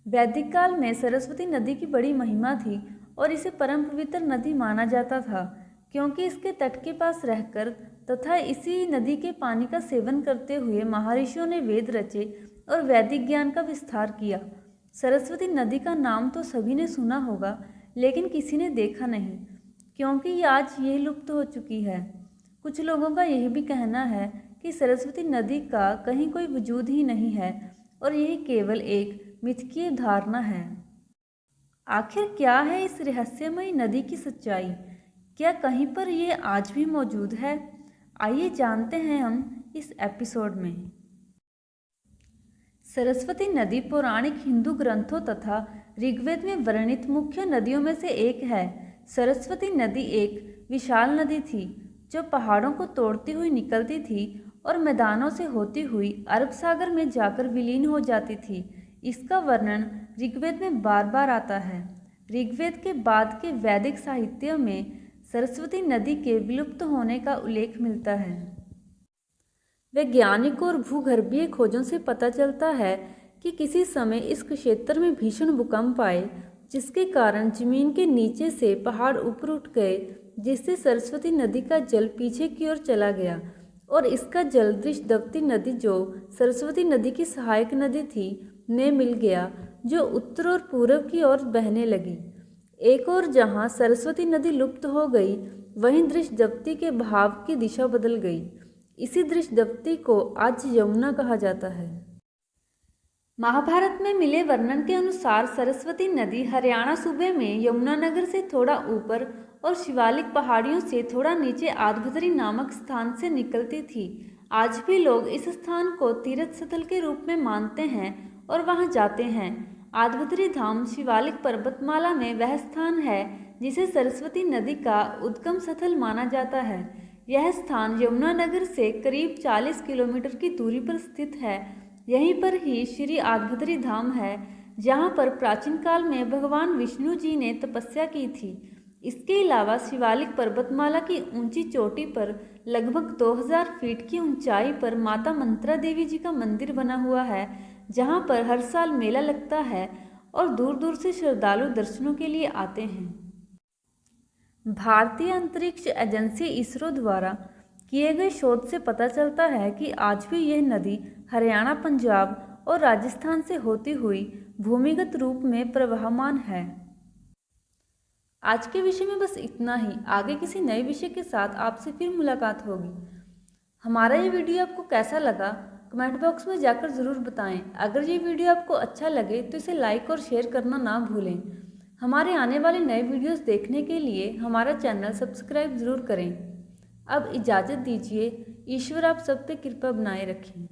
वैदिक काल में सरस्वती नदी की बड़ी महिमा थी और इसे परम पवित्र नदी माना जाता था, क्योंकि इसके तट के पास रहकर तथा इसी नदी के पानी का सेवन करते हुए महर्षियों ने वेद रचे और वैदिक ज्ञान का विस्तार किया। सरस्वती नदी का नाम तो सभी ने सुना होगा, लेकिन किसी ने देखा नहीं, क्योंकि आज यह लुप्त हो चुकी है। कुछ लोगों का यह भी कहना है कि सरस्वती नदी का कहीं कोई वजूद ही नहीं है और यह केवल एक मिथकीय धारणा है। आखिर क्या है इस रहस्यमयी नदी की सच्चाई? क्या कहीं पर ये आज भी मौजूद है? आइए जानते हैं हम इस एपिसोड में। सरस्वती नदी पौराणिक हिंदू ग्रंथों तथा ऋग्वेद में वर्णित मुख्य नदियों में से एक है। सरस्वती नदी एक विशाल नदी थी जो पहाड़ों को तोड़ती हुई निकलती थी और मैदानों से होती हुई अरब सागर में जाकर विलीन हो जाती थी। इसका वर्णन ऋग्वेद में बार बार आता है। ऋग्वेद के बाद के वैदिक साहित्य में सरस्वती नदी के विलुप्त होने का उल्लेख मिलता है। वैज्ञानिकों और भूगर्भीय खोजों से पता चलता है कि किसी समय इस क्षेत्र में भीषण भूकंप आए, जिसके कारण जमीन के नीचे से पहाड़ ऊपर उठ गए, जिससे सरस्वती नदी का जल पीछे की ओर चला गया और इसका जल दृशद्वती नदी, जो सरस्वती नदी की सहायक नदी थी, में मिल गया, जो उत्तर और पूर्व की ओर बहने लगी। एक और जहाँ सरस्वती नदी लुप्त हो गई, वहीं दृशद्वती के बहाव की दिशा बदल गई। इसी दृशद्वती को आज यमुना कहा जाता है। महाभारत में मिले वर्णन के अनुसार सरस्वती नदी हरियाणा सूबे में यमुनानगर से थोड़ा ऊपर और शिवालिक पहाड़ियों से थोड़ा नीचे आदभद्री नामक स्थान से निकलती थी। आज भी लोग इस स्थान को तीर्थ स्थल के रूप में मानते हैं और वहां जाते हैं। आदभद्री धाम शिवालिक पर्वतमाला में वह स्थान है जिसे सरस्वती नदी का उद्गम स्थल माना जाता है। यह स्थान यमुनानगर से करीब 40 किलोमीटर की दूरी पर स्थित है। यहीं पर ही श्री आदभद्री धाम है, जहाँ पर प्राचीन काल में भगवान विष्णु जी ने तपस्या की थी। इसके अलावा शिवालिक पर्वतमाला की ऊंची चोटी पर लगभग 2000 फीट की ऊंचाई पर माता मंत्रा देवी जी का मंदिर बना हुआ है, जहाँ पर हर साल मेला लगता है और दूर दूर से श्रद्धालु दर्शनों के लिए आते हैं। भारतीय अंतरिक्ष एजेंसी इसरो द्वारा किए गए शोध से पता चलता है कि आज भी यह नदी हरियाणा, पंजाब और राजस्थान से होती हुई भूमिगत रूप में प्रवहमान है। आज के विषय में बस इतना ही। आगे किसी नए विषय के साथ आपसे फिर मुलाकात होगी। हमारा ये वीडियो आपको कैसा लगा कमेंट बॉक्स में जाकर ज़रूर बताएं। अगर ये वीडियो आपको अच्छा लगे तो इसे लाइक और शेयर करना ना भूलें। हमारे आने वाले नए वीडियोस देखने के लिए हमारा चैनल सब्सक्राइब ज़रूर करें। अब इजाज़त दीजिए। ईश्वर आप सब पे कृपा बनाए रखें।